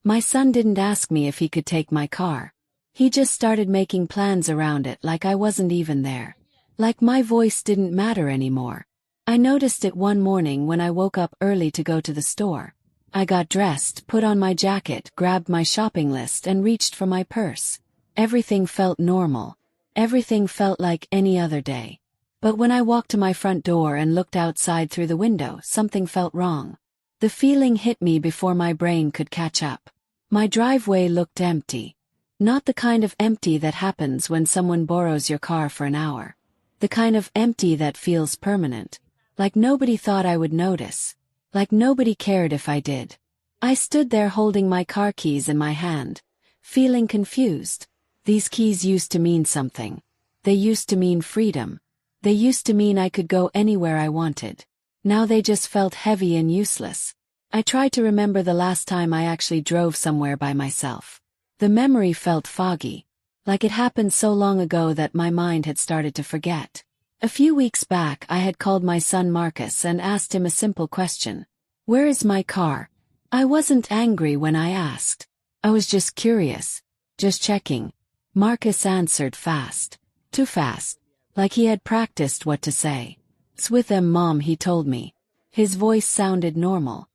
My son didn't ask me if he could take my car. He just started making plans around it like I wasn't even there. Like my voice didn't matter anymore. I noticed it one morning when I woke up early to go to the store. I got dressed, put on my jacket, grabbed my shopping list and reached for my purse. Everything felt normal. Everything felt like any other day. But when I walked to my front door and looked outside through the window, something felt wrong. The feeling hit me before my brain could catch up. My driveway looked empty. Not the kind of empty that happens when someone borrows your car for an hour. The kind of empty that feels permanent. Like nobody thought I would notice. Like nobody cared if I did. I stood there holding my car keys in my hand, feeling confused. These keys used to mean something. They used to mean freedom. They used to mean I could go anywhere I wanted. Now they just felt heavy and useless. I tried to remember the last time I actually drove somewhere by myself. The memory felt foggy, like it happened so long ago that my mind had started to forget. A few weeks back I had called my son Marcus and asked him a simple question. Where is my car? I wasn't angry when I asked. I was just curious. Just checking. Marcus answered fast. Too fast. Like he had practiced what to say. It's with them, Mom, he told me. His voice sounded normal.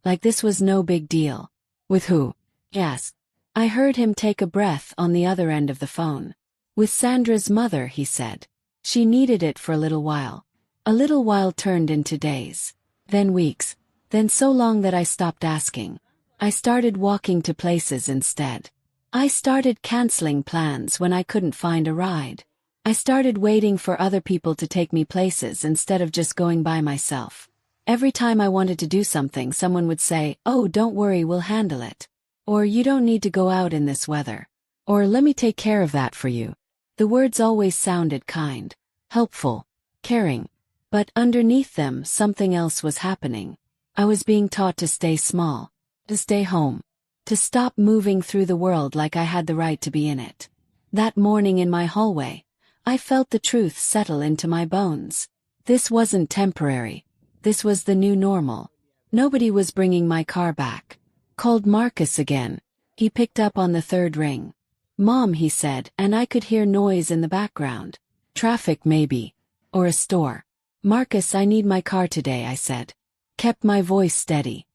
Like this was no big deal. With who? Yes. I heard him take a breath on the other end of the phone. With Sandra's mother, he said. She needed it for a little while. A little while turned into days. Then weeks. Then so long that I stopped asking. I started walking to places instead. I started canceling plans when I couldn't find a ride. I started waiting for other people to take me places instead of just going by myself. Every time I wanted to do something, someone would say, "Oh, don't worry, we'll handle it." Or, "You don't need to go out in this weather." Or, "Let me take care of that for you." The words always sounded kind, helpful, caring. But underneath them, something else was happening. I was being taught to stay small, to stay home, to stop moving through the world like I had the right to be in it. That morning in my hallway, I felt the truth settle into my bones. This wasn't temporary. This was the new normal. Nobody was bringing my car back. Called Marcus again. He picked up on the third ring. "Mom," he said, and I could hear noise in the background. Traffic maybe. Or a store. "Marcus, I need my car today," I said. Kept my voice steady.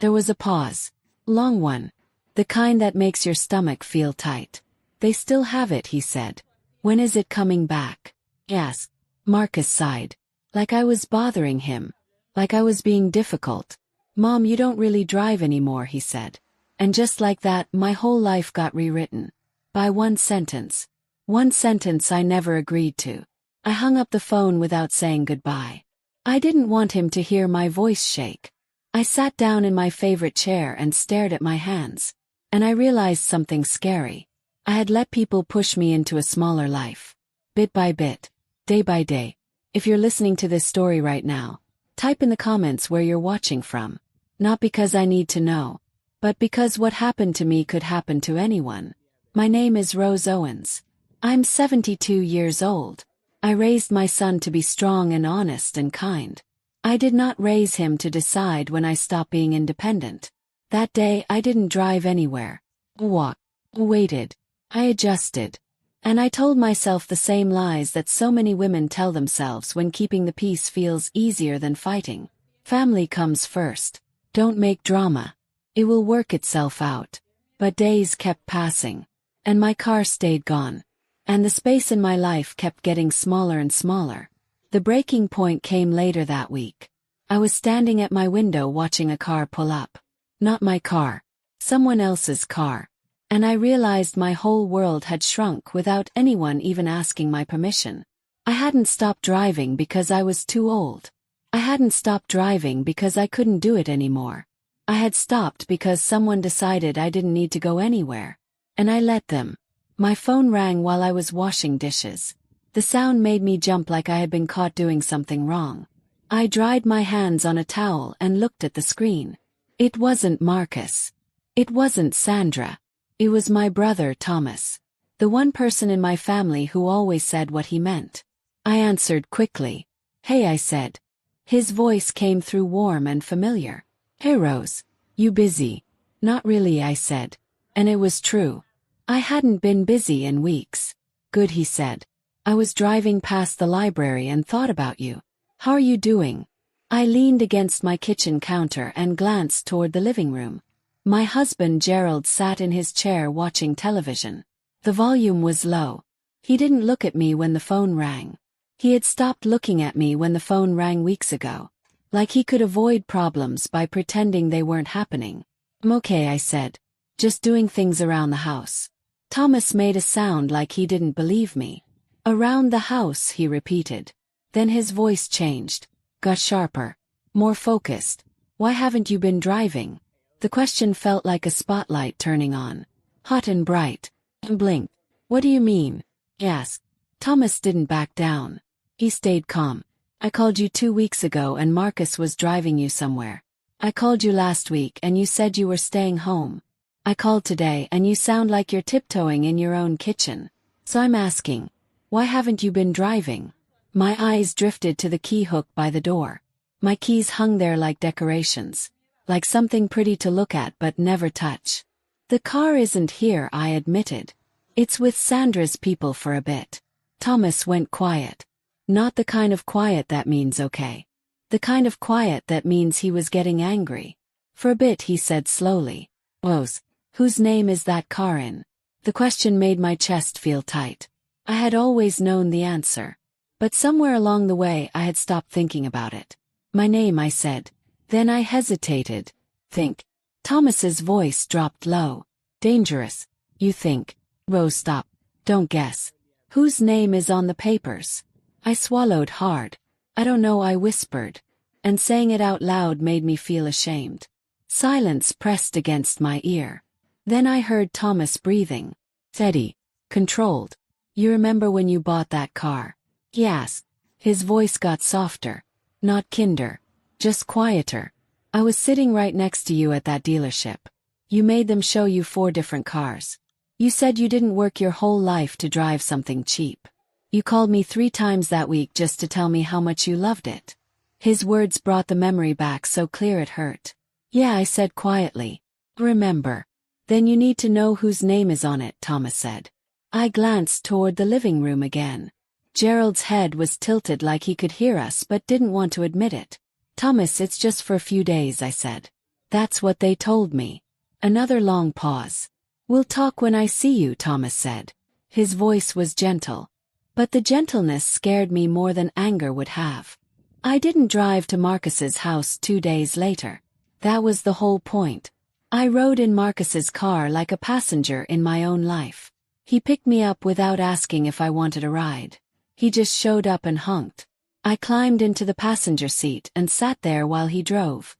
There was a pause. Long one. The kind that makes your stomach feel tight. "They still have it," he said. "When is it coming back?" "Yes." Marcus sighed. Like I was bothering him. Like I was being difficult. "Mom, you don't really drive anymore," he said. And just like that, my whole life got rewritten. By one sentence. One sentence I never agreed to. I hung up the phone without saying goodbye. I didn't want him to hear my voice shake. I sat down in my favorite chair and stared at my hands. And I realized something scary. I had let people push me into a smaller life. Bit by bit. Day by day. If you're listening to this story right now, type in the comments where you're watching from. Not because I need to know, but because what happened to me could happen to anyone. My name is Rose Owens. I'm 72 years old. I raised my son to be strong and honest and kind. I did not raise him to decide when I stopped being independent. That day I didn't drive anywhere. Walked. Waited. I adjusted. And I told myself the same lies that so many women tell themselves when keeping the peace feels easier than fighting. Family comes first. Don't make drama. It will work itself out. But days kept passing. And my car stayed gone. And the space in my life kept getting smaller and smaller. The breaking point came later that week. I was standing at my window watching a car pull up. Not my car. Someone else's car. And I realized my whole world had shrunk without anyone even asking my permission. I hadn't stopped driving because I was too old. I hadn't stopped driving because I couldn't do it anymore. I had stopped because someone decided I didn't need to go anywhere. And I let them. My phone rang while I was washing dishes. The sound made me jump like I had been caught doing something wrong. I dried my hands on a towel and looked at the screen. It wasn't Marcus. It wasn't Sandra. It was my brother Thomas. The one person in my family who always said what he meant. I answered quickly. "Hey," I said. His voice came through warm and familiar. "Hey Rose. You busy?" Not really, I said. And it was true. I hadn't been busy in weeks. Good, he said. I was driving past the library and thought about you. How are you doing? I leaned against my kitchen counter and glanced toward the living room. My husband Gerald sat in his chair watching television. The volume was low. He didn't look at me when the phone rang. He had stopped looking at me when the phone rang weeks ago. Like he could avoid problems by pretending they weren't happening. I'm okay, I said. Just doing things around the house. Thomas made a sound like he didn't believe me. Around the house, he repeated. Then his voice changed. Got sharper. More focused. Why haven't you been driving? The question felt like a spotlight turning on. Hot and bright. And blinked. What do you mean? He asked. Thomas didn't back down. He stayed calm. I called you 2 weeks ago and Marcus was driving you somewhere. I called you last week and you said you were staying home. I called today and you sound like you're tiptoeing in your own kitchen. So I'm asking, why haven't you been driving? My eyes drifted to the key hook by the door. My keys hung there like decorations. Like something pretty to look at but never touch. The car isn't here, I admitted. It's with Sandra's people for a bit. Thomas went quiet. Not the kind of quiet that means okay. The kind of quiet that means he was getting angry. For a bit, he said slowly. Rose, whose name is that car in? The question made my chest feel tight. I had always known the answer. But somewhere along the way I had stopped thinking about it. My name, I said. Then I hesitated. Think. Thomas's voice dropped low. Dangerous. You think. Rose, stop. Don't guess. Whose name is on the papers? I swallowed hard. I don't know, I whispered. And saying it out loud made me feel ashamed. Silence pressed against my ear. Then I heard Thomas breathing. Steady. Controlled. You remember when you bought that car? He asked. His voice got softer. Not kinder. Just quieter. I was sitting right next to you at that dealership. You made them show you 4 different cars. You said you didn't work your whole life to drive something cheap. You called me 3 times that week just to tell me how much you loved it. His words brought the memory back so clear it hurt. Yeah, I said quietly. Remember. Then you need to know whose name is on it, Thomas said. I glanced toward the living room again. Gerald's head was tilted like he could hear us but didn't want to admit it. Thomas, it's just for a few days, I said. That's what they told me. Another long pause. We'll talk when I see you, Thomas said. His voice was gentle. But the gentleness scared me more than anger would have. I didn't drive to Marcus's house 2 days later. That was the whole point. I rode in Marcus's car like a passenger in my own life. He picked me up without asking if I wanted a ride. He just showed up and honked. I climbed into the passenger seat and sat there while he drove.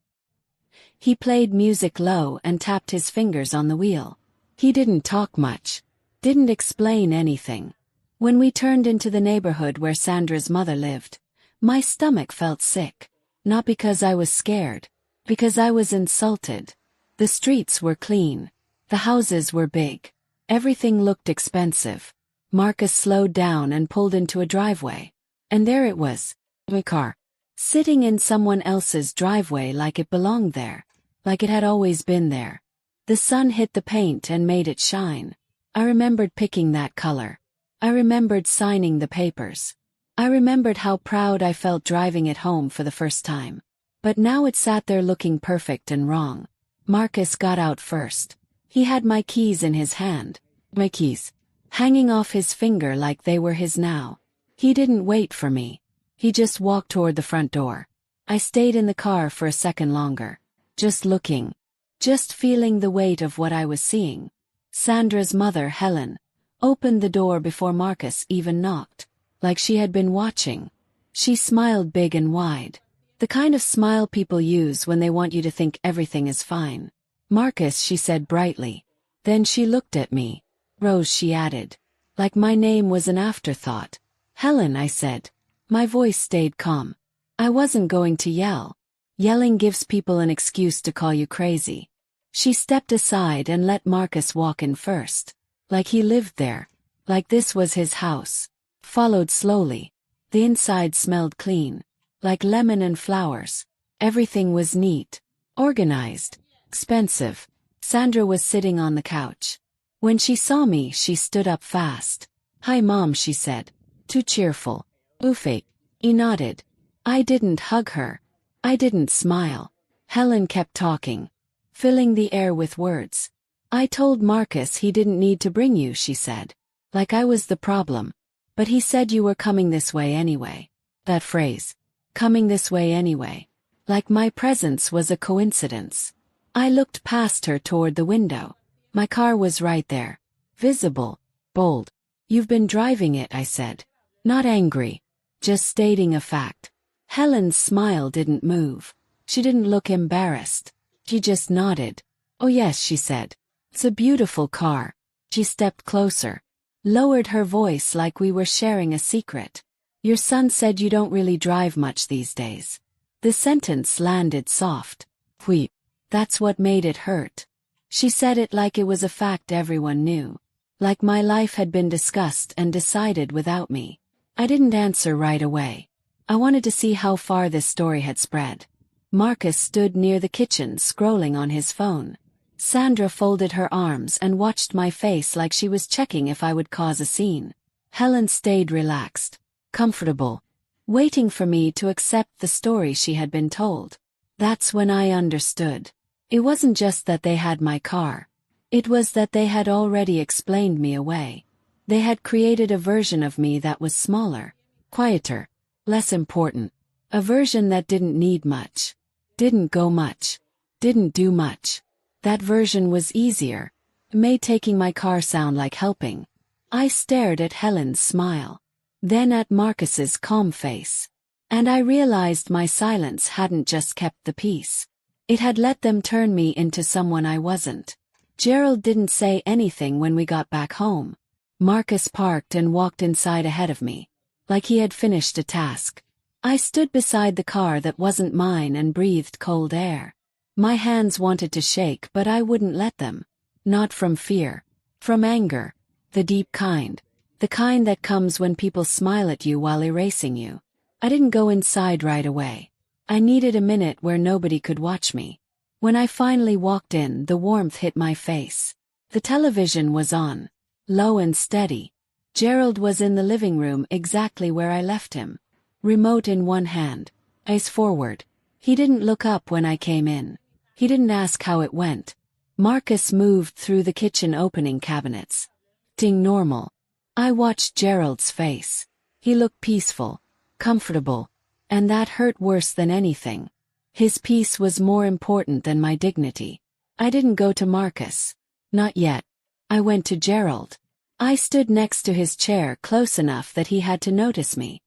He played music low and tapped his fingers on the wheel. He didn't talk much. Didn't explain anything. When we turned into the neighborhood where Sandra's mother lived, my stomach felt sick. Not because I was scared. Because I was insulted. The streets were clean. The houses were big. Everything looked expensive. Marcus slowed down and pulled into a driveway. And there it was. My car. Sitting in someone else's driveway like it belonged there. Like it had always been there. The sun hit the paint and made it shine. I remembered picking that color. I remembered signing the papers. I remembered how proud I felt driving it home for the first time. But now it sat there looking perfect and wrong. Marcus got out first. He had my keys in his hand. My keys. Hanging off his finger like they were his now. He didn't wait for me. He just walked toward the front door. I stayed in the car for a second longer. Just looking. Just feeling the weight of what I was seeing. Sandra's mother, Helen, opened the door before Marcus even knocked. Like she had been watching. She smiled big and wide. The kind of smile people use when they want you to think everything is fine. Marcus, she said brightly. Then she looked at me. Rose, she added. Like my name was an afterthought. Helen, I said. My voice stayed calm. I wasn't going to yell. Yelling gives people an excuse to call you crazy. She stepped aside and let Marcus walk in first. Like he lived there. Like this was his house. Followed slowly. The inside smelled clean. Like lemon and flowers. Everything was neat. Organized. Expensive. Sandra was sitting on the couch. When she saw me, she stood up fast. "Hi, Mom," she said. Too cheerful. "Oofy." He nodded. I didn't hug her. I didn't smile. Helen kept talking, filling the air with words. "I told Marcus he didn't need to bring you," she said. Like I was the problem. "But he said you were coming this way anyway." That phrase. Coming this way anyway. Like my presence was a coincidence. I looked past her toward the window. My car was right there. Visible. Bold. "You've been driving it," I said. Not angry. Just stating a fact. Helen's smile didn't move. She didn't look embarrassed. She just nodded. "Oh yes," she said. "It's a beautiful car." She stepped closer. Lowered her voice like we were sharing a secret. "Your son said you don't really drive much these days." The sentence landed soft. "Wheep." That's what made it hurt. She said it like it was a fact everyone knew. Like my life had been discussed and decided without me. I didn't answer right away. I wanted to see how far this story had spread. Marcus stood near the kitchen scrolling on his phone. Sandra folded her arms and watched my face like she was checking if I would cause a scene. Helen stayed relaxed, comfortable, waiting for me to accept the story she had been told. That's when I understood. It wasn't just that they had my car. It was that they had already explained me away. They had created a version of me that was smaller, quieter, less important. A version that didn't need much. Didn't go much. Didn't do much. That version was easier. Made taking my car sound like helping. I stared at Helen's smile. Then at Marcus's calm face. And I realized my silence hadn't just kept the peace. It had let them turn me into someone I wasn't. Gerald didn't say anything when we got back home. Marcus parked and walked inside ahead of me. Like he had finished a task. I stood beside the car that wasn't mine and breathed cold air. My hands wanted to shake, but I wouldn't let them. Not from fear. From anger. The deep kind. The kind that comes when people smile at you while erasing you. I didn't go inside right away. I needed a minute where nobody could watch me. When I finally walked in, the warmth hit my face. The television was on. Low and steady. Gerald was in the living room exactly where I left him. Remote in one hand. Eyes forward. He didn't look up when I came in. He didn't ask how it went. Marcus moved through the kitchen opening cabinets. Acting normal. I watched Gerald's face. He looked peaceful. Comfortable. And that hurt worse than anything. His peace was more important than my dignity. I didn't go to Marcus. Not yet. I went to Gerald. I stood next to his chair close enough that he had to notice me.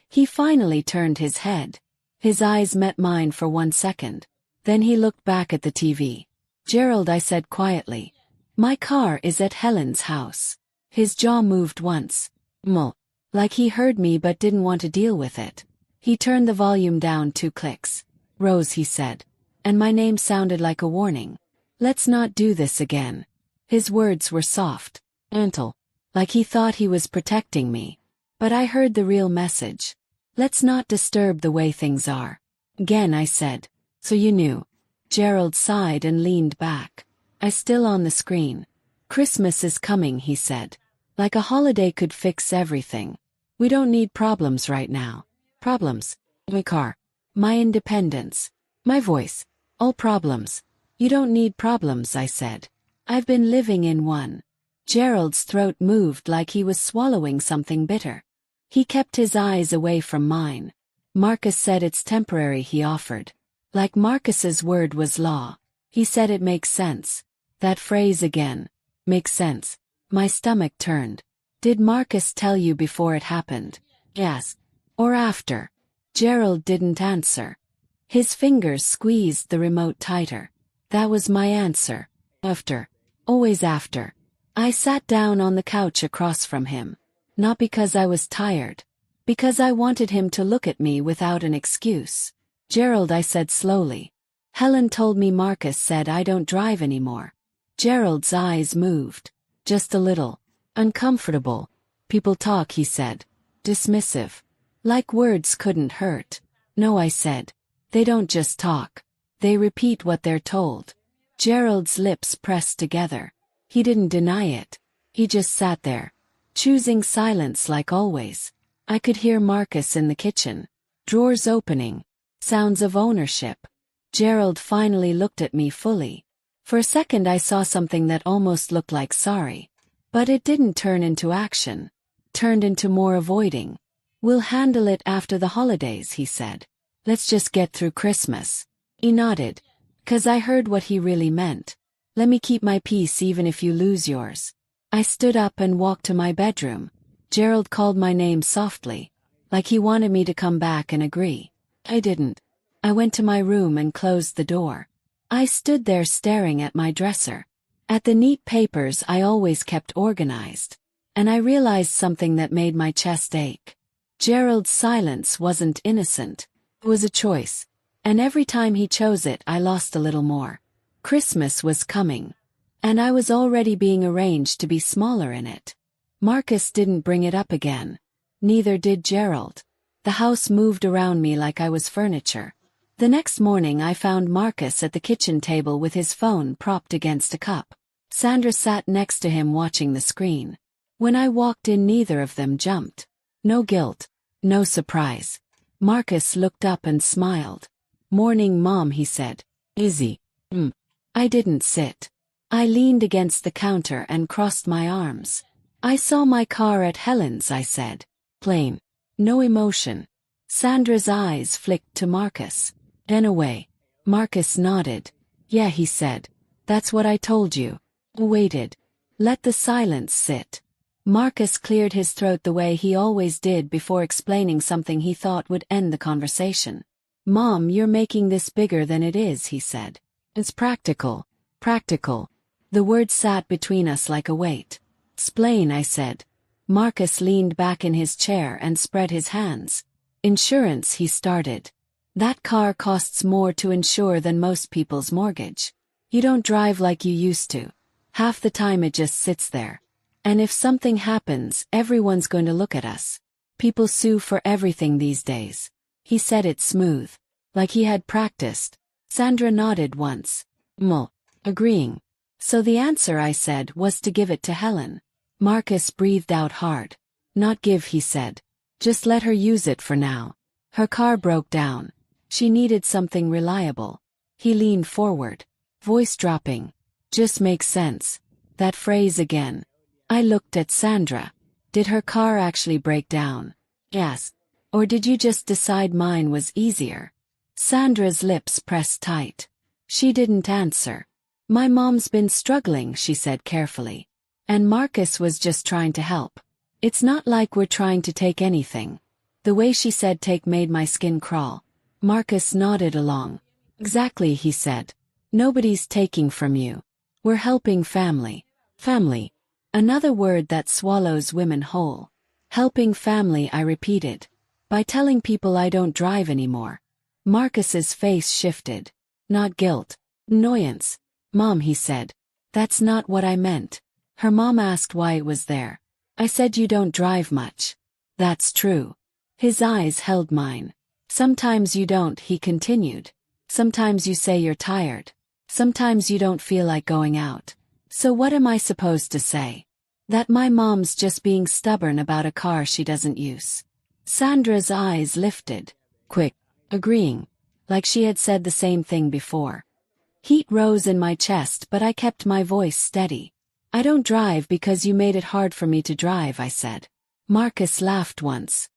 He finally turned his head. His eyes met mine for 1 second. Then he looked back at the TV. "Gerald," I said quietly. "My car is at Helen's house." His jaw moved once. Like he heard me but didn't want to deal with it. He turned the volume down 2 clicks. "Rose," he said. And my name sounded like a warning. "Let's not do this again." His words were soft. Gentle. Like he thought he was protecting me. But I heard the real message. "Let's not disturb the way things are." Again I said. "So you knew." Gerald sighed and leaned back. "I still on the screen." "Christmas is coming," he said. "Like a holiday could fix everything. We don't need problems right now." Problems. My car. My independence. My voice. All problems. "You don't need problems," I said. "I've been living in one." Gerald's throat moved like he was swallowing something bitter. He kept his eyes away from mine. "Marcus said it's temporary," he offered. Like Marcus's word was law. He said it makes sense. That phrase again. Makes sense. My stomach turned. "Did Marcus tell you before it happened?" "Yes." "Or after?" Gerald didn't answer. His fingers squeezed the remote tighter. That was my answer. After. Always after. I sat down on the couch across from him. Not because I was tired. Because I wanted him to look at me without an excuse. "Gerald," I said slowly. "Helen told me Marcus said I don't drive anymore." Gerald's eyes moved. Just a little. Uncomfortable. "People talk," he said. Dismissive. Like words couldn't hurt. "No," I said. "They don't just talk. They repeat what they're told." Gerald's lips pressed together. He didn't deny it. He just sat there, choosing silence like always. I could hear Marcus in the kitchen. Drawers opening. Sounds of ownership. Gerald finally looked at me fully. For a second I saw something that almost looked like sorry. But it didn't turn into action. Turned into more avoiding. "We'll handle it after the holidays," he said. "Let's just get through Christmas." He nodded. 'Cause I heard what he really meant. "Let me keep my peace even if you lose yours." I stood up and walked to my bedroom. Gerald called my name softly, like he wanted me to come back and agree. I didn't. I went to my room and closed the door. I stood there staring at my dresser, at the neat papers I always kept organized, and I realized something that made my chest ache. Gerald's silence wasn't innocent. It was a choice, and every time he chose it I lost a little more. Christmas was coming, and I was already being arranged to be smaller in it. Marcus didn't bring it up again. Neither did Gerald. The house moved around me like I was furniture. The next morning I found Marcus at the kitchen table with his phone propped against a cup. Sandra sat next to him watching the screen. When I walked in neither of them jumped. No guilt. No surprise. Marcus looked up and smiled. "Morning, Mom," he said. "Izzy." I didn't sit. I leaned against the counter and crossed my arms. "I saw my car at Helen's," I said. Plain. No emotion. Sandra's eyes flicked to Marcus. "Then away." Marcus nodded. "Yeah," he said. "That's what I told you." Waited. Let the silence sit. Marcus cleared his throat the way he always did before explaining something he thought would end the conversation. "Mom, you're making this bigger than it is," he said. "It's practical." Practical. The word sat between us like a weight. "Explain," I said. Marcus leaned back in his chair and spread his hands. "Insurance," he started. "That car costs more to insure than most people's mortgage. You don't drive like you used to. Half the time it just sits there. And if something happens, everyone's going to look at us. People sue for everything these days." He said it smooth, like he had practiced. Sandra nodded once. Agreeing. "So the answer," I said, "was to give it to Helen." Marcus breathed out hard. "Not give," he said. "Just let her use it for now. Her car broke down. She needed something reliable." He leaned forward, voice dropping. "Just makes sense." That phrase again. I looked at Sandra. "Did her car actually break down?" "Yes. Or did you just decide mine was easier?" Sandra's lips pressed tight. She didn't answer. "My mom's been struggling," she said carefully. "And Marcus was just trying to help. It's not like we're trying to take anything." The way she said take made my skin crawl. Marcus nodded along. "Exactly," he said. "Nobody's taking from you. We're helping family." Family. Another word that swallows women whole. "Helping family," I repeated. "By telling people I don't drive anymore." Marcus's face shifted. Not guilt. Annoyance. "Mom," he said. "That's not what I meant." Her mom asked why it was there. I said, "You don't drive much." "That's true." His eyes held mine. "Sometimes you don't," he continued. "Sometimes you say you're tired. Sometimes you don't feel like going out. So what am I supposed to say? That my mom's just being stubborn about a car she doesn't use?" Sandra's eyes lifted. Quick. Agreeing. Like she had said the same thing before. Heat rose in my chest, but I kept my voice steady. "I don't drive because you made it hard for me to drive," I said. Marcus laughed once.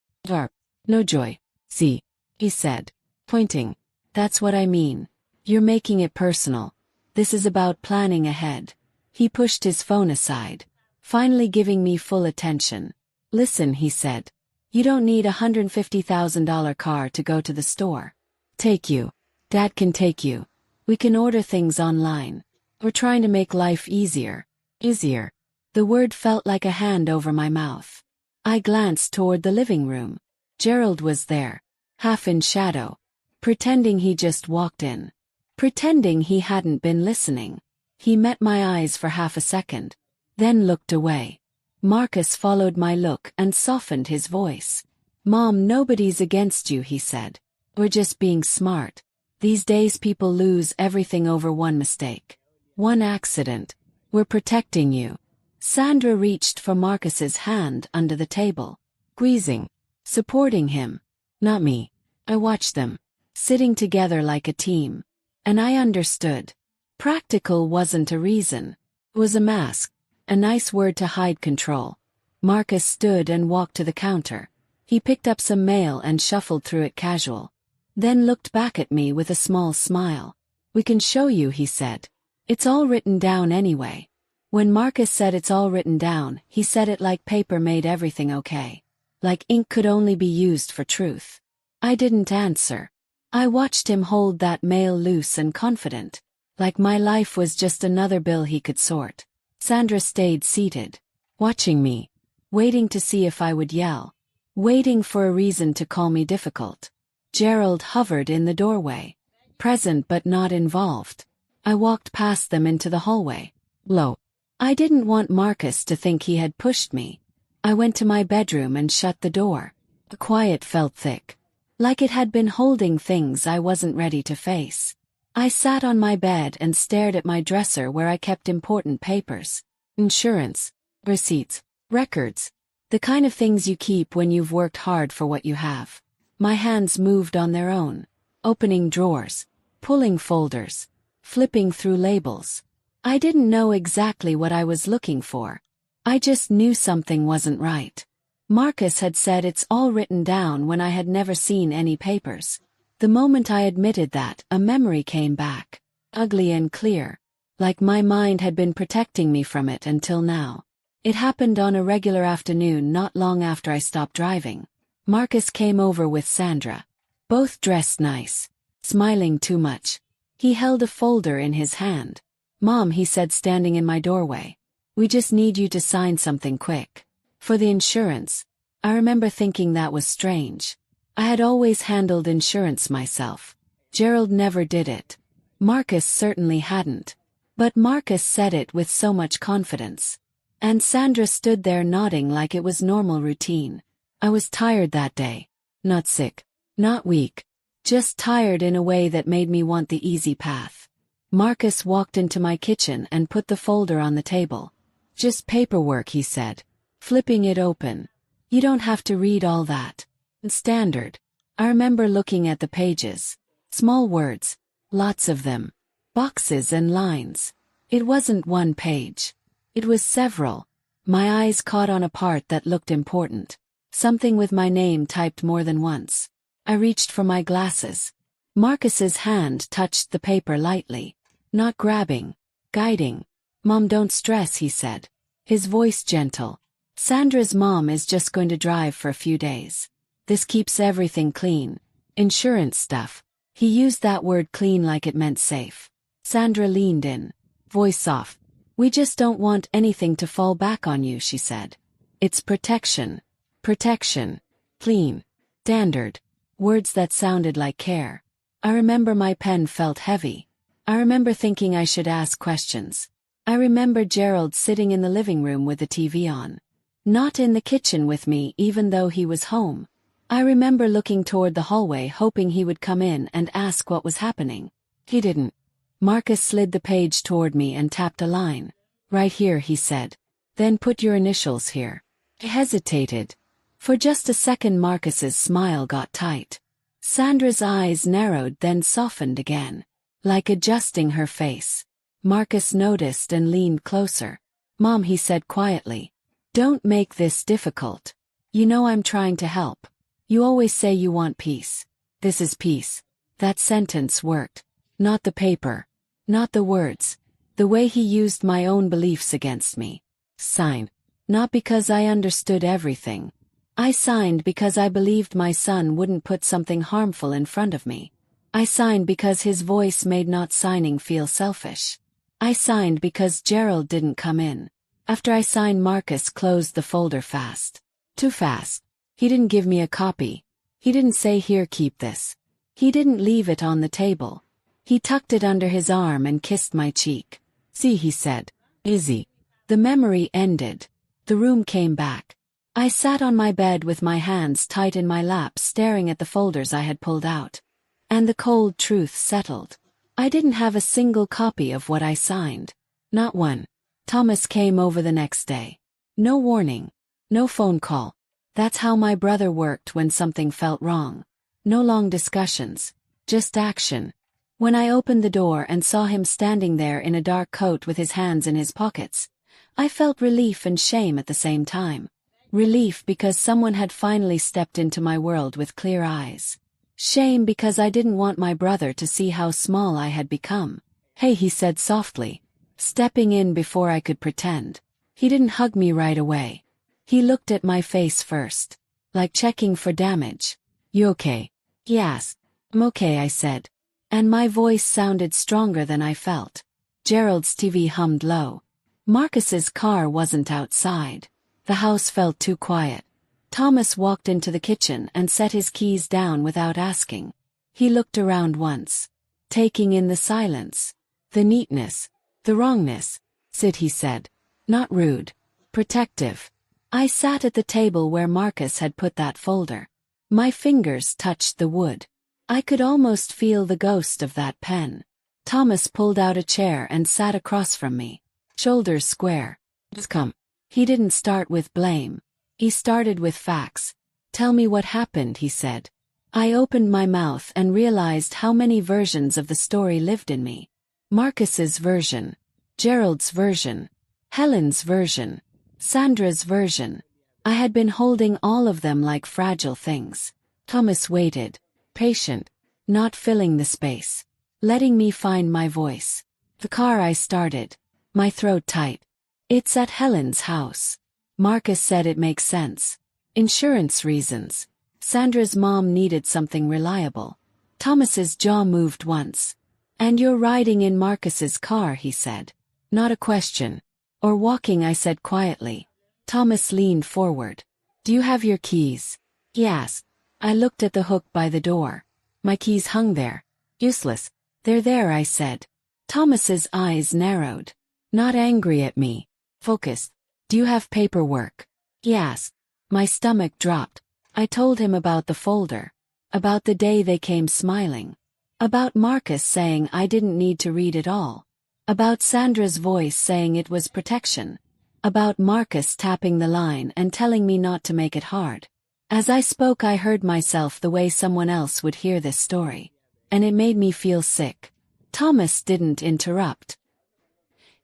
"No joy. See," he said, pointing. "That's what I mean. You're making it personal. This is about planning ahead." He pushed his phone aside, finally giving me full attention. "Listen," he said. "You don't need a $150,000 car to go to the store. Take you. Dad can take you. We can order things online. We're trying to make life easier." Easier. The word felt like a hand over my mouth. I glanced toward the living room. Gerald was there, half in shadow, pretending he just walked in. Pretending he hadn't been listening. He met my eyes for half a second, then looked away. Marcus followed my look and softened his voice. "Mom, nobody's against you," he said. "We're just being smart. These days people lose everything over one mistake." One accident. We're protecting you. Sandra reached for Marcus's hand under the table, squeezing, supporting him. Not me. I watched them, sitting together like a team. And I understood. Practical wasn't a reason. It was a mask, a nice word to hide control. Marcus stood and walked to the counter. He picked up some mail and shuffled through it casual. Then looked back at me with a small smile. We can show you, he said. It's all written down anyway. When Marcus said it's all written down, he said it like paper made everything okay. Like ink could only be used for truth. I didn't answer. I watched him hold that mail loose and confident. Like my life was just another bill he could sort. Sandra stayed seated, watching me, waiting to see if I would yell, waiting for a reason to call me difficult. Gerald hovered in the doorway, present but not involved. I walked past them into the hallway. Low. I didn't want Marcus to think he had pushed me. I went to my bedroom and shut the door. The quiet felt thick, like it had been holding things I wasn't ready to face. I sat on my bed and stared at my dresser where I kept important papers. Insurance, receipts, records. The kind of things you keep when you've worked hard for what you have. My hands moved on their own, opening drawers, pulling folders, flipping through labels. I didn't know exactly what I was looking for. I just knew something wasn't right. Marcus had said it's all written down when I had never seen any papers. The moment I admitted that, a memory came back, ugly and clear, like my mind had been protecting me from it until now. It happened on a regular afternoon not long after I stopped driving. Marcus came over with Sandra. Both dressed nice, smiling too much. He held a folder in his hand. Mom, he said, standing in my doorway. We just need you to sign something quick. For the insurance. I remember thinking that was strange. I had always handled insurance myself. Gerald never did it. Marcus certainly hadn't. But Marcus said it with so much confidence. And Sandra stood there nodding like it was normal routine. I was tired that day. Not sick. Not weak. Just tired in a way that made me want the easy path. Marcus walked into my kitchen and put the folder on the table. Just paperwork, he said, flipping it open. You don't have to read all that. It's standard. I remember looking at the pages. Small words. Lots of them. Boxes and lines. It wasn't one page. It was several. My eyes caught on a part that looked important. Something with my name typed more than once. I reached for my glasses. Marcus's hand touched the paper lightly. Not grabbing. Guiding. Mom, don't stress, he said. His voice gentle. Sandra's mom is just going to drive for a few days. This keeps everything clean. Insurance stuff. He used that word clean like it meant safe. Sandra leaned in. Voice soft. We just don't want anything to fall back on you, she said. It's protection. Protection. Clean. Standard. Words that sounded like care. I remember my pen felt heavy. I remember thinking I should ask questions. I remember Gerald sitting in the living room with the TV on. Not in the kitchen with me even though he was home. I remember looking toward the hallway hoping he would come in and ask what was happening. He didn't. Marcus slid the page toward me and tapped a line. Right here, he said. Then put your initials here. I hesitated. For just a second Marcus's smile got tight. Sandra's eyes narrowed then softened again, like adjusting her face. Marcus noticed and leaned closer. Mom, he said quietly. Don't make this difficult. You know I'm trying to help. You always say you want peace. This is peace. That sentence worked. Not the paper. Not the words. The way he used my own beliefs against me. Sign. Not because I understood everything. I signed because I believed my son wouldn't put something harmful in front of me. I signed because his voice made not signing feel selfish. I signed because Gerald didn't come in. After I signed, Marcus closed the folder fast. Too fast. He didn't give me a copy. He didn't say, here, keep this. He didn't leave it on the table. He tucked it under his arm and kissed my cheek. See, he said. Izzy. The memory ended. The room came back. I sat on my bed with my hands tight in my lap staring at the folders I had pulled out. And the cold truth settled. I didn't have a single copy of what I signed. Not one. Thomas came over the next day. No warning. No phone call. That's how my brother worked when something felt wrong. No long discussions. Just action. When I opened the door and saw him standing there in a dark coat with his hands in his pockets, I felt relief and shame at the same time. Relief because someone had finally stepped into my world with clear eyes. Shame because I didn't want my brother to see how small I had become. "Hey," he said softly, stepping in before I could pretend. He didn't hug me right away. He looked at my face first, like checking for damage. "You okay?" he asked. "I'm okay," I said. And my voice sounded stronger than I felt. Gerald's TV hummed low. Marcus's car wasn't outside. The house felt too quiet. Thomas walked into the kitchen and set his keys down without asking. He looked around once, taking in the silence, the neatness, the wrongness. "Sit," he said. Not rude. Protective. I sat at the table where Marcus had put that folder. My fingers touched the wood. I could almost feel the ghost of that pen. Thomas pulled out a chair and sat across from me, shoulders square. "Just come." He didn't start with blame. He started with facts. "Tell me what happened," he said. I opened my mouth and realized how many versions of the story lived in me. Marcus's version, Gerald's version, Helen's version, Sandra's version. I had been holding all of them like fragile things. Thomas waited, patient, not filling the space, letting me find my voice. "The car," I started, my throat tight. "It's at Helen's house." Marcus said it makes sense. "Insurance reasons." Sandra's mom needed something reliable. Thomas's jaw moved once. "And you're riding in Marcus's car," he said. "Not a question. Or walking," I said quietly. Thomas leaned forward. "Do you have your keys?" he asked. I looked at the hook by the door. My keys hung there. "Useless." "They're there," I said. Thomas's eyes narrowed. Not angry at me. Focused. "Do you have paperwork?" he asked. My stomach dropped. I told him about the folder. About the day they came smiling. About Marcus saying I didn't need to read it all. About Sandra's voice saying it was protection. About Marcus tapping the line and telling me not to make it hard. As I spoke, I heard myself the way someone else would hear this story. And it made me feel sick. Thomas didn't interrupt.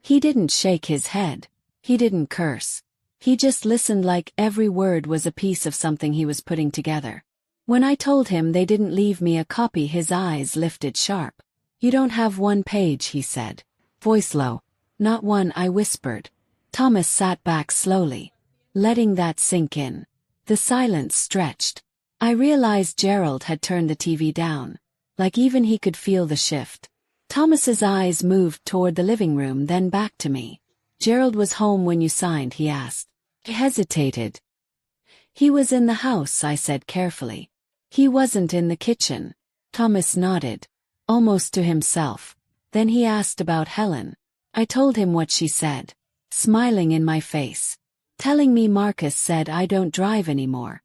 He didn't shake his head. He didn't curse. He just listened like every word was a piece of something he was putting together. When I told him they didn't leave me a copy, his eyes lifted sharp. "You don't have one page," he said. Voice low. "Not one," I whispered. Thomas sat back slowly, letting that sink in. The silence stretched. I realized Gerald had turned the TV down. Like even he could feel the shift. Thomas's eyes moved toward the living room, then back to me. "Gerald was home when you signed?" he asked. I hesitated. "He was in the house," I said carefully. "He wasn't in the kitchen." Thomas nodded, almost to himself. Then he asked about Helen. I told him what she said, smiling in my face, telling me Marcus said I don't drive anymore.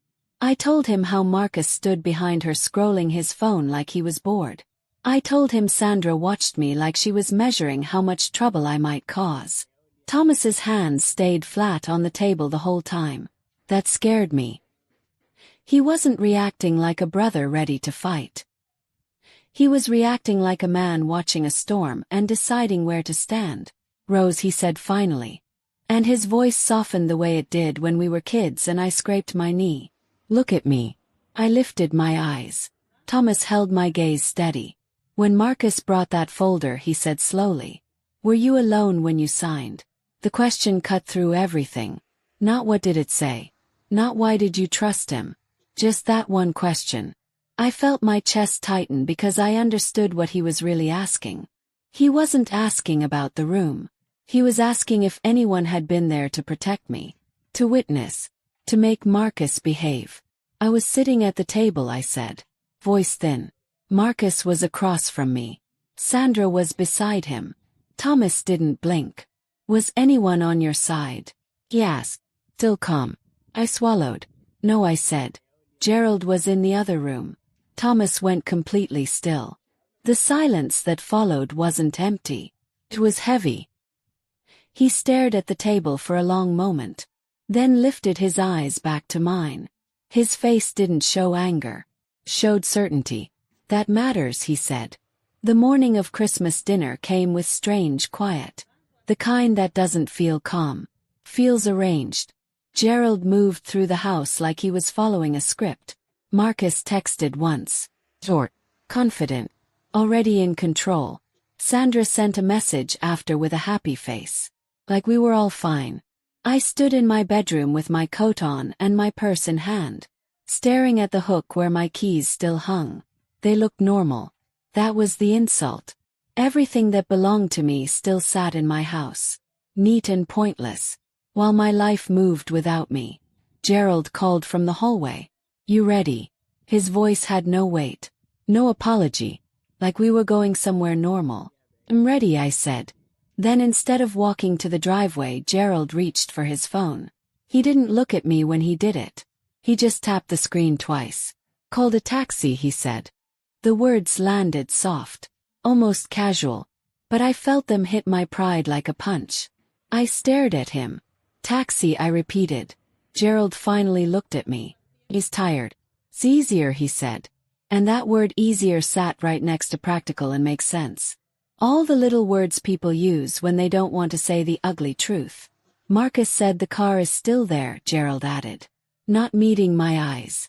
I told him how Marcus stood behind her scrolling his phone like he was bored. I told him Sandra watched me like she was measuring how much trouble I might cause. Thomas's hands stayed flat on the table the whole time. That scared me. He wasn't reacting like a brother ready to fight. He was reacting like a man watching a storm and deciding where to stand. "Rose," he said finally. And his voice softened the way it did when we were kids and I scraped my knee. "Look at me." I lifted my eyes. Thomas held my gaze steady. "When Marcus brought that folder," he said slowly, "were you alone when you signed?" The question cut through everything. Not what did it say. Not why did you trust him. Just that one question. I felt my chest tighten because I understood what he was really asking. He wasn't asking about the room. He was asking if anyone had been there to protect me, to witness, to make Marcus behave. "I was sitting at the table," I said, voice thin. Marcus was across from me. Sandra was beside him. Thomas didn't blink. "Was anyone on your side?" he asked, still calm. I swallowed. "No," I said. "Gerald was in the other room." Thomas went completely still. The silence that followed wasn't empty. It was heavy. He stared at the table for a long moment, then lifted his eyes back to mine. His face didn't show anger, showed certainty. That matters, he said. The morning of Christmas dinner came with strange quiet. The kind that doesn't feel calm, feels arranged. Gerald moved through the house like he was following a script. Marcus texted once. Short, confident, already in control. Sandra sent a message after with a happy face. Like we were all fine. I stood in my bedroom with my coat on and my purse in hand, staring at the hook where my keys still hung. They looked normal. That was the insult. Everything that belonged to me still sat in my house, neat and pointless, while my life moved without me. Gerald called from the hallway. You ready? His voice had no weight, no apology, like we were going somewhere normal. I'm ready, I said. Then instead of walking to the driveway, Gerald reached for his phone. He didn't look at me when he did it. He just tapped the screen twice. Called a taxi, he said. The words landed soft, almost casual, but I felt them hit my pride like a punch. I stared at him. Taxi, I repeated. Gerald finally looked at me. He's tired. It's easier, he said. And that word easier sat right next to practical and makes sense. All the little words people use when they don't want to say the ugly truth. Marcus said the car is still there, Gerald added. Not meeting my eyes.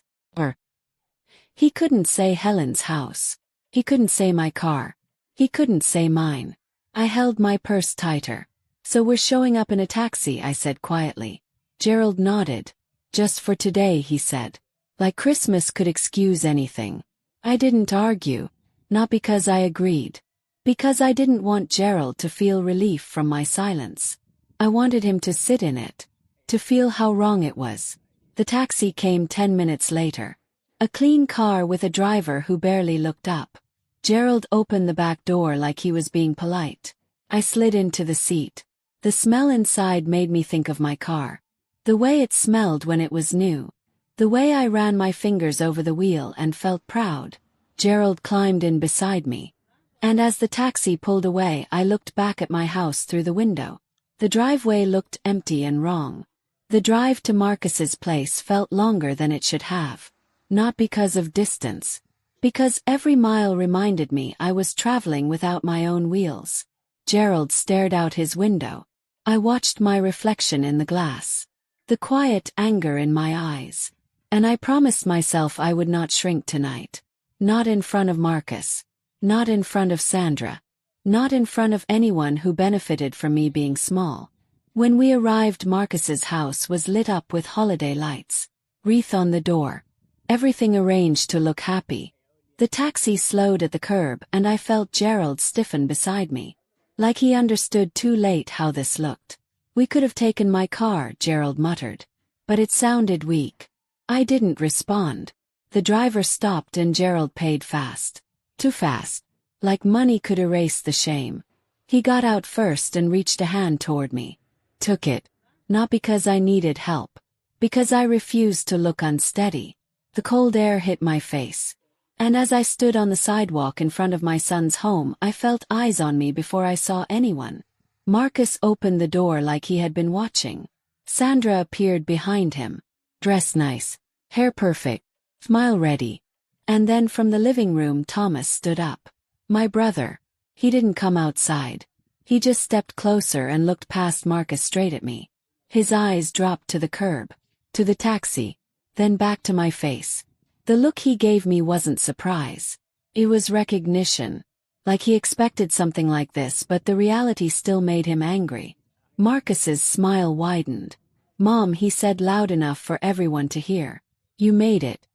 He couldn't say Helen's house. He couldn't say my car. He couldn't say mine. I held my purse tighter. So we're showing up in a taxi, I said quietly. Gerald nodded. Just for today, he said. Like Christmas could excuse anything. I didn't argue. Not because I agreed. Because I didn't want Gerald to feel relief from my silence. I wanted him to sit in it. To feel how wrong it was. The taxi came 10 minutes later. A clean car with a driver who barely looked up. Gerald opened the back door like he was being polite. I slid into the seat. The smell inside made me think of my car. The way it smelled when it was new. The way I ran my fingers over the wheel and felt proud. Gerald climbed in beside me. And as the taxi pulled away, I looked back at my house through the window. The driveway looked empty and wrong. The drive to Marcus's place felt longer than it should have. Not because of distance. Because every mile reminded me I was traveling without my own wheels. Gerald stared out his window. I watched my reflection in the glass. The quiet anger in my eyes. And I promised myself I would not shrink tonight. Not in front of Marcus. Not in front of Sandra. Not in front of anyone who benefited from me being small. When we arrived, Marcus's house was lit up with holiday lights. Wreath on the door. Everything arranged to look happy. The taxi slowed at the curb and I felt Gerald stiffen beside me. Like he understood too late how this looked. We could have taken my car, Gerald muttered. But it sounded weak. I didn't respond. The driver stopped and Gerald paid fast. Too fast. Like money could erase the shame. He got out first and reached a hand toward me. Took it. Not because I needed help. Because I refused to look unsteady. The cold air hit my face. And as I stood on the sidewalk in front of my son's home, I felt eyes on me before I saw anyone. Marcus opened the door like he had been watching. Sandra appeared behind him. Dressed nice. Hair perfect. Smile ready. And then from the living room Thomas stood up. My brother. He didn't come outside. He just stepped closer and looked past Marcus straight at me. His eyes dropped to the curb. To the taxi. Then back to my face. The look he gave me wasn't surprise. It was recognition. Like he expected something like this, but the reality still made him angry. Marcus's smile widened. Mom, he said loud enough for everyone to hear. You made it.